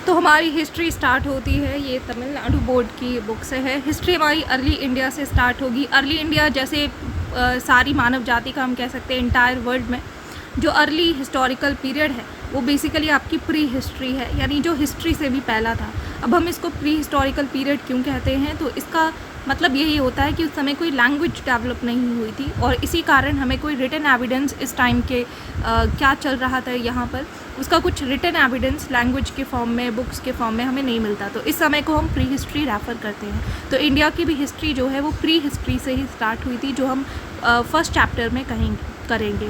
तो हमारी history start होती है, ये तमिलनाडु बोर्ड की बुक से है। हिस्ट्री हमारी अर्ली इंडिया से स्टार्ट होगी। अर्ली इंडिया जैसे सारी मानव जाति का हम कह सकते हैं इंटायर वर्ल्ड में जो अर्ली हिस्टोरिकल पीरियड है वो बेसिकली आपकी प्री हिस्ट्री है, यानी जो हिस्ट्री से भी पहला था। अब हम इसको प्री हिस्टोरिकल पीरियड क्यों कहते हैं, तो इसका मतलब यही होता है कि उस समय कोई लैंग्वेज डेवलप नहीं हुई थी और इसी कारण हमें कोई रिटन एविडेंस इस टाइम के क्या चल रहा था यहाँ पर, उसका कुछ रिटन एविडेंस लैंग्वेज के फॉर्म में, बुक्स के फॉर्म में हमें नहीं मिलता। तो इस समय को हम प्री हिस्ट्री रेफ़र करते हैं। तो इंडिया की भी हिस्ट्री जो है वो प्री हिस्ट्री से ही स्टार्ट हुई थी, जो हम फर्स्ट चैप्टर में करेंगे।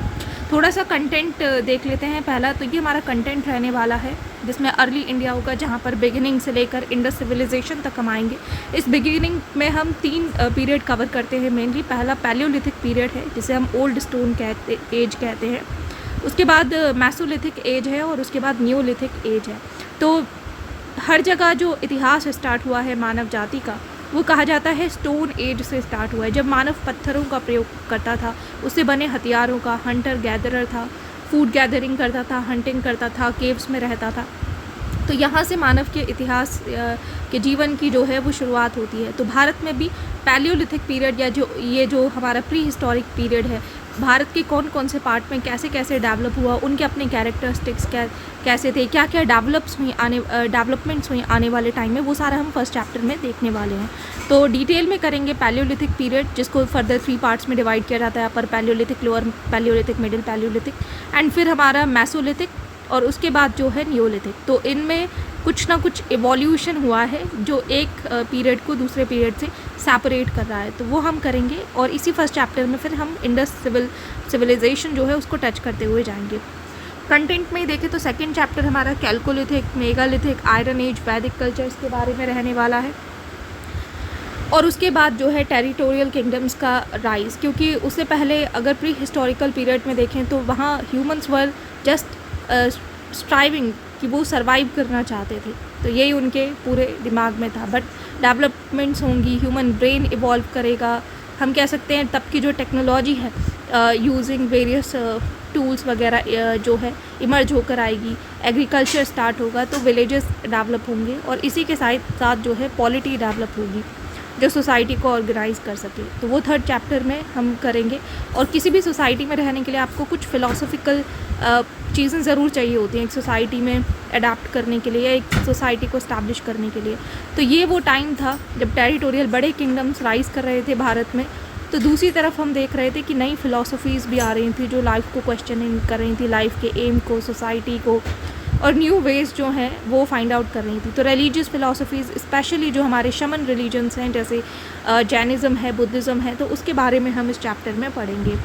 थोड़ा सा कंटेंट देख लेते हैं। पहला तो ये हमारा कंटेंट रहने वाला है जिसमें अर्ली इंडिया होगा, जहाँ पर बिगिनिंग से लेकर इंडस सिविलाइजेशन तक हम आएंगे। इस बिगिनिंग में हम 3 पीरियड कवर करते हैं मेनली। पहला पैलियोलिथिक पीरियड है जिसे हम ओल्ड स्टोन एज कहते हैं, उसके बाद मैसोलिथिक एज है और उसके बाद न्यूलिथिक एज है। तो हर जगह जो इतिहास स्टार्ट हुआ है मानव जाति का वो कहा जाता है स्टोन एज से स्टार्ट हुआ है, जब मानव पत्थरों का प्रयोग करता था, उससे बने हथियारों का, हंटर गैदरर था, फूड गैदरिंग करता था, हंटिंग करता था, केव्स में रहता था। तो यहाँ से मानव के इतिहास के जीवन की जो है वो शुरुआत होती है। तो भारत में भी पैलियोलिथिक पीरियड या जो हमारा प्री हिस्टोरिक पीरियड है, भारत के कौन कौन से पार्ट में कैसे कैसे डेवलप हुआ, उनके अपने कैरेक्टरिस्टिक्स कैसे थे, क्या क्या डेवलपमेंट्स हुई आने वाले टाइम में, वो सारा हम फर्स्ट चैप्टर में देखने वाले हैं। तो डिटेल में करेंगे पैलियोलिथिक पीरियड, जिसको फर्दर 3 पार्ट्स में डिवाइड किया जाता है, अपर Palaeolithic, lower Palaeolithic, middle Palaeolithic, and फिर हमारा मैसोलिथिक और उसके बाद जो है न्यूलिथिक। तो इनमें कुछ ना कुछ इवोल्यूशन हुआ है जो एक पीरियड को दूसरे पीरियड से सेपरेट कर रहा है, तो वो हम करेंगे। और इसी फर्स्ट चैप्टर में फिर हम इंडस सिविलाइजेशन जो है उसको टच करते हुए जाएंगे। कंटेंट में देखें तो सेकंड चैप्टर हमारा कैलकोलिथिक, मेगालिथिक, आयरन एज, वैदिक कल्चर्स के बारे में रहने वाला है। और उसके बाद जो है टेरिटोरियल किंगडम्स का राइज़, क्योंकि उससे पहले अगर प्री हिस्टोरिकल पीरियड में देखें तो वहाँ ह्यूमंस वर जस्ट स्ट्राइविंग कि वो सरवाइव करना चाहते थे, तो यही उनके पूरे दिमाग में था। बट डेवलपमेंट्स होंगी, ह्यूमन ब्रेन इवॉल्व करेगा, हम कह सकते हैं तब की जो टेक्नोलॉजी है यूजिंग वेरियस टूल्स वगैरह जो है इमर्ज होकर आएगी, एग्रीकल्चर स्टार्ट होगा, तो विलेजेस डेवलप होंगे और इसी के साथ साथ जो है पॉलिटी डेवलप होगी जो सोसाइटी को ऑर्गेनाइज कर सके। तो वो थर्ड चैप्टर में हम करेंगे। और किसी भी सोसाइटी में रहने के लिए आपको कुछ फ़िलासफ़िकल चीज़ें ज़रूर चाहिए होती हैं एक सोसाइटी में अडाप्ट करने के लिए या एक सोसाइटी को इस्टेब्लिश करने के लिए। तो ये वो टाइम था जब टेरिटोरियल बड़े किंगडम्स राइज़ कर रहे थे भारत में, तो दूसरी तरफ हम देख रहे थे कि नई फ़िलासफ़ीज़ भी आ रही थी जो लाइफ को क्वेश्चनिंग कर रही थी, लाइफ के एम को, सोसाइटी को, और न्यू वेज जो हैं वो फाइंड आउट कर रही थी। तो रिलीजियस फ़िलासफ़ीज़ स्पेशली जो हमारे शमन रिलीजन्स हैं जैसे जैनिज़्म है, बुद्धिज़्म है, तो उसके बारे में हम इस चैप्टर में पढ़ेंगे।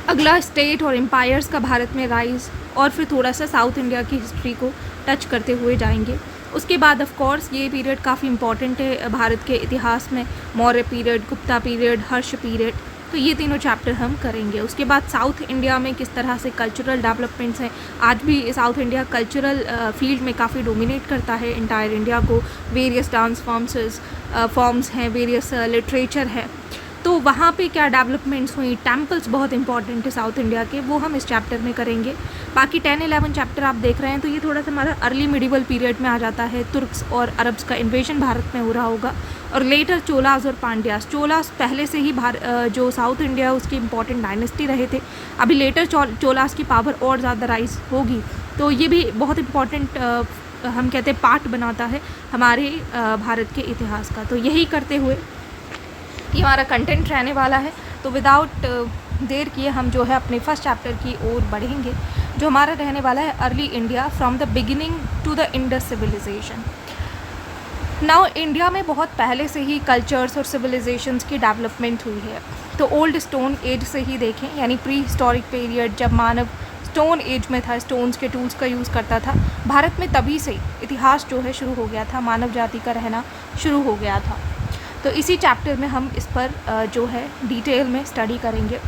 अगला स्टेट और एम्पायर्स का भारत में राइज़, और फिर थोड़ा सा साउथ इंडिया की हिस्ट्री को टच करते हुए जाएंगे। उसके बाद ऑफ कोर्स ये पीरियड काफ़ी इंपॉर्टेंट है भारत के इतिहास में, मौर्य पीरियड, गुप्ता पीरियड, हर्ष पीरियड, तो ये तीनों चैप्टर हम करेंगे। उसके बाद साउथ इंडिया में किस तरह से कल्चरल डेवलपमेंट्स हैं, आज भी साउथ इंडिया कल्चरल फील्ड में काफ़ी डोमिनेट करता है इंटायर इंडिया को, वेरियस डांस फॉर्म्स हैं, वेरियस लिटरेचर है, तो वहाँ पे क्या डेवलपमेंट्स हुई, टेम्पल्स बहुत इंपॉर्टेंट है साउथ इंडिया के, वो हम इस चैप्टर में करेंगे। बाकी 10-11 चैप्टर आप देख रहे हैं तो ये थोड़ा सा हमारा अर्ली मिडिवल पीरियड में आ जाता है, तुर्क्स और अरब्स का इन्वेजन भारत में हो रहा होगा, और लेटर चोलास और पांड्यास। चोलास पहले से ही जो साउथ इंडिया उसकी इंपॉर्टेंट डायनेस्टी रहे थे, अभी लेटर चोलास की पावर और ज़्यादा राइज होगी, तो ये भी बहुत इंपॉर्टेंट हम कहते हैं पार्ट बनाता है हमारे भारत के इतिहास का। तो यही करते हुए ये हमारा कंटेंट रहने वाला है। तो विदाउट देर किए हम जो है अपने फर्स्ट चैप्टर की ओर बढ़ेंगे, जो हमारा रहने वाला है early India from the beginning to the Indus civilisation. Now India में बहुत पहले से ही कल्चर्स और सिविलाइजेशंस की डेवलपमेंट हुई है। तो ओल्ड स्टोन एज से ही देखें, यानी प्री हिस्टोरिक पीरियड जब मानव स्टोन एज में था, स्टोन्स के टूल्स का यूज़ करता था, भारत में तभी से इतिहास जो है शुरू हो गया था, मानव जाति का रहना शुरू हो गया था। तो इसी चैप्टर में हम इस पर जो है डिटेल में स्टडी करेंगे।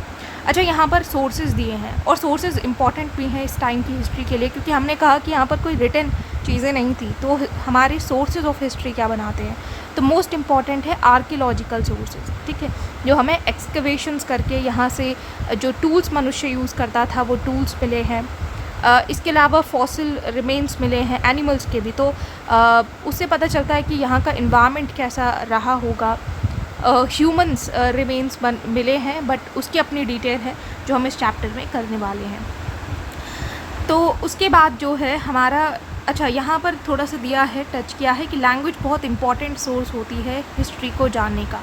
अच्छा, यहाँ पर सोर्सेज दिए हैं और सोर्सेज इंपॉर्टेंट भी हैं इस टाइम की हिस्ट्री के लिए, क्योंकि हमने कहा कि यहाँ पर कोई रिटन चीज़ें नहीं थी, तो हमारे सोर्सेज ऑफ हिस्ट्री क्या बनाते हैं। तो मोस्ट इम्पॉर्टेंट है आर्कियोलॉजिकल सोर्सेज, ठीक है, जो हमें एक्सकवेशंस करके यहाँ से जो टूल्स मनुष्य यूज़ करता था वो टूल्स मिले हैं, इसके अलावा फॉसिल रिमेन्स मिले हैं एनिमल्स के भी, तो उससे पता चलता है कि यहाँ का इन्वायरमेंट कैसा रहा होगा। ह्यूमन्स रिमेन्स मिले हैं, बट उसकी अपनी डिटेल है जो हम इस चैप्टर में करने वाले हैं। तो उसके बाद जो है हमारा, अच्छा यहाँ पर थोड़ा सा दिया है, टच किया है कि लैंग्वेज बहुत इम्पॉर्टेंट सोर्स होती है हिस्ट्री को जानने का।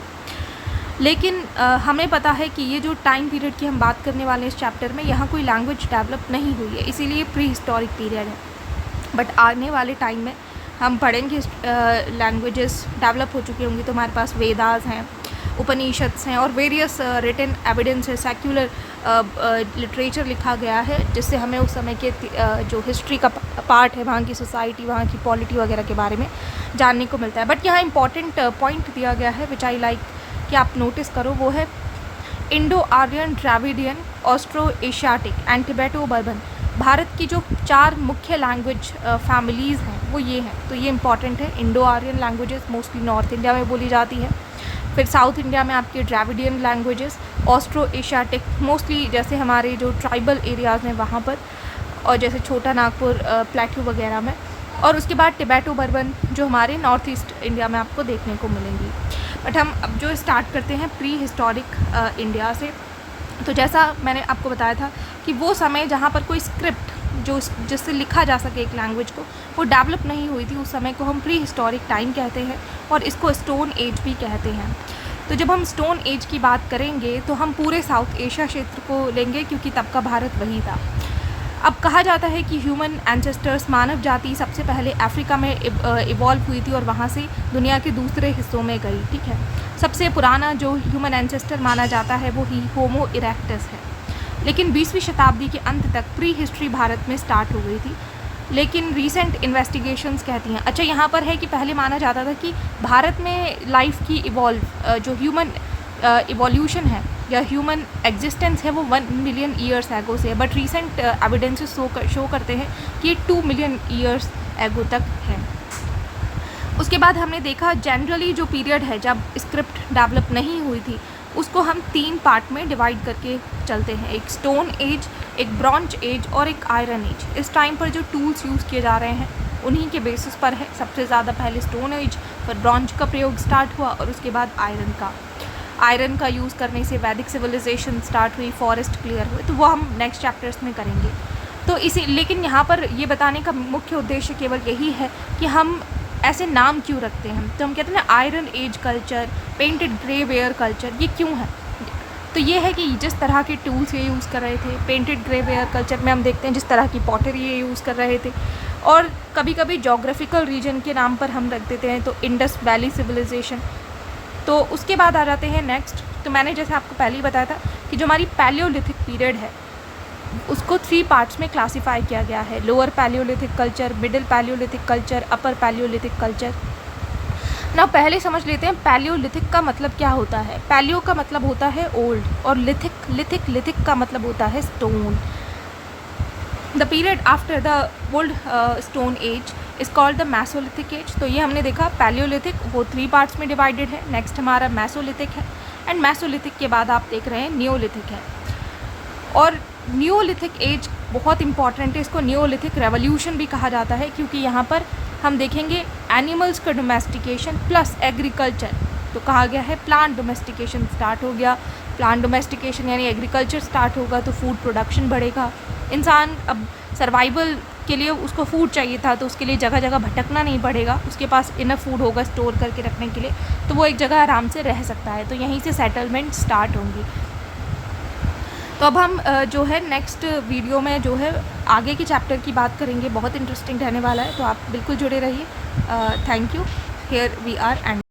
लेकिन हमें पता है कि ये जो टाइम पीरियड की हम बात करने वाले हैं इस चैप्टर में, यहाँ कोई लैंग्वेज डेवलप नहीं हुई है, इसीलिए प्री हिस्टोरिक पीरियड है। बट आने वाले टाइम में हम पढ़ेंगे लैंग्वेजेस डेवलप हो चुकी होंगी, तो हमारे पास वेदास हैं, उपनिषद्स हैं और वेरियस रिटन एविडेंस है, सेक्युलर लिटरेचर लिखा गया है, जिससे हमें उस समय के जो हिस्ट्री का पार्ट है, वहाँ की सोसाइटी, वहाँ की पॉलिटी वगैरह के बारे में जानने को मिलता है। बट यहाँ इंपॉर्टेंट पॉइंट दिया गया है विच आई लाइक कि आप नोटिस करो, वो है Indo Aryan, Dravidian, Austro Asiatic and Tibeto Burman. Bharat की जो 4 मुख्य लैंग्वेज फैमिलीज़ हैं वो ये हैं, तो ये इंपॉर्टेंट है। Indo Aryan languages mostly north India में बोली जाती है, फिर साउथ इंडिया में आपके Dravidian languages, Austro Asiatic mostly जैसे हमारे जो ट्राइबल एरियाज़ हैं वहाँ पर, और जैसे छोटा नागपुर, प्लेट्यू वगैरह में, और उसके बाद टिबेटो बर्बन जो हमारे नॉर्थ ईस्ट इंडिया में आपको देखने को मिलेंगी। बट हम अब जो स्टार्ट करते हैं प्री हिस्टोरिक इंडिया से, तो जैसा मैंने आपको बताया था कि वो समय जहाँ पर कोई स्क्रिप्ट जो जिससे लिखा जा सके एक लैंग्वेज को, वो डेवलप नहीं हुई थी, उस समय को हम प्री हिस्टोरिक टाइम कहते हैं, और इसको स्टोन एज भी कहते हैं। तो जब हम स्टोन एज की बात करेंगे तो हम पूरे साउथ एशिया क्षेत्र को लेंगे, क्योंकि तब का भारत वही था। अब कहा जाता है कि ह्यूमन एंसेस्टर्स, मानव जाति सबसे पहले अफ्रीका में इवॉल्व हुई थी और वहाँ से दुनिया के दूसरे हिस्सों में गई, ठीक है। सबसे पुराना जो ह्यूमन एंसेस्टर माना जाता है वो ही होमो इरेक्टस है। लेकिन 20वीं शताब्दी के अंत तक प्री हिस्ट्री भारत में स्टार्ट हो गई थी, लेकिन रीसेंट इन्वेस्टिगेशंस कहती हैं, अच्छा यहाँ पर है कि पहले माना जाता था कि भारत में लाइफ की जो ह्यूमन इवोल्यूशन है या ह्यूमन एग्जिस्टेंस है वो 1 मिलियन ईयर्स एगो से है, बट रीसेंट एविडेंसेस शो करते हैं कि 2 मिलियन ईयर्स एगो तक है। उसके बाद हमने देखा जनरली जो पीरियड है जब स्क्रिप्ट डेवलप नहीं हुई थी, उसको हम 3 पार्ट में डिवाइड करके चलते हैं, एक स्टोन एज, एक ब्रॉन्ज एज और एक आयरन एज। इस टाइम पर जो टूल्स यूज़ किए जा रहे हैं उन्हीं के बेसिस पर है। सबसे ज़्यादा पहले स्टोन एज, फिर ब्रॉन्ज का प्रयोग स्टार्ट हुआ और उसके बाद आयरन का यूज़ करने से वैदिक सिविलाइजेशन स्टार्ट हुई, फॉरेस्ट क्लियर हुए, तो वो हम नेक्स्ट चैप्टर्स में करेंगे। तो लेकिन यहाँ पर ये बताने का मुख्य उद्देश्य केवल यही है कि हम ऐसे नाम क्यों रखते हैं। तो हम कहते हैं ना iron age culture, painted grey ware culture, ये क्यों है? तो ये है कि जिस तरह के टूल्स ये यूज़ कर रहे थे, पेंटेड ग्रे वेयर कल्चर में हम देखते हैं जिस तरह की पॉटरी ये यूज़ कर रहे थे, और कभी कभी जोग्राफिकल रीजन के नाम पर हम रख देते हैं, तो इंडस वैली सिविलाइजेशन। तो उसके बाद आ जाते हैं नेक्स्ट, तो मैंने जैसे आपको पहले ही बताया था कि जो हमारी पैलियोलिथिक पीरियड है उसको 3 पार्ट्स में क्लासीफाई किया गया है, lower Palaeolithic culture, middle Palaeolithic culture, अपर पैलियोलिथिक कल्चर। ना पहले समझ लेते हैं पैलियोलिथिक का मतलब क्या होता है। पैलियो का मतलब होता है ओल्ड, और लिथिक का मतलब होता है stone. The period after the old stone age is called the mesolithic age. तो ये हमने देखा पैलियोलिथिक वो 3 पार्ट्स में डिवाइडेड है। नेक्स्ट हमारा मैसोलिथिक है, एंड मैसोलिथिक के बाद आप देख रहे हैं नियोलिथिक है। और नियोलिथिक एज बहुत इंपॉर्टेंट है, इसको नियोलिथिक रेवोल्यूशन भी कहा जाता है, क्योंकि यहाँ पर हम देखेंगे एनिमल्स का डोमेस्टिकेशन प्लस एग्रीकल्चर। तो कहा गया है प्लांट डोमेस्टिकेशन स्टार्ट हो गया। प्लांट डोमेस्टिकेशन यानी एग्रीकल्चर स्टार्ट होगा तो फूड प्रोडक्शन बढ़ेगा। इंसान अब सर्वाइवल के लिए उसको फूड चाहिए था, तो उसके लिए जगह जगह भटकना नहीं पड़ेगा, उसके पास इनफ फूड होगा स्टोर करके रखने के लिए, तो वो एक जगह आराम से रह सकता है। तो यहीं से सेटलमेंट स्टार्ट होंगी। तो अब हम जो है नेक्स्ट वीडियो में जो है आगे के चैप्टर की बात करेंगे, बहुत इंटरेस्टिंग रहने वाला है, तो आप बिल्कुल जुड़े रहिए। Thank you. Here we are and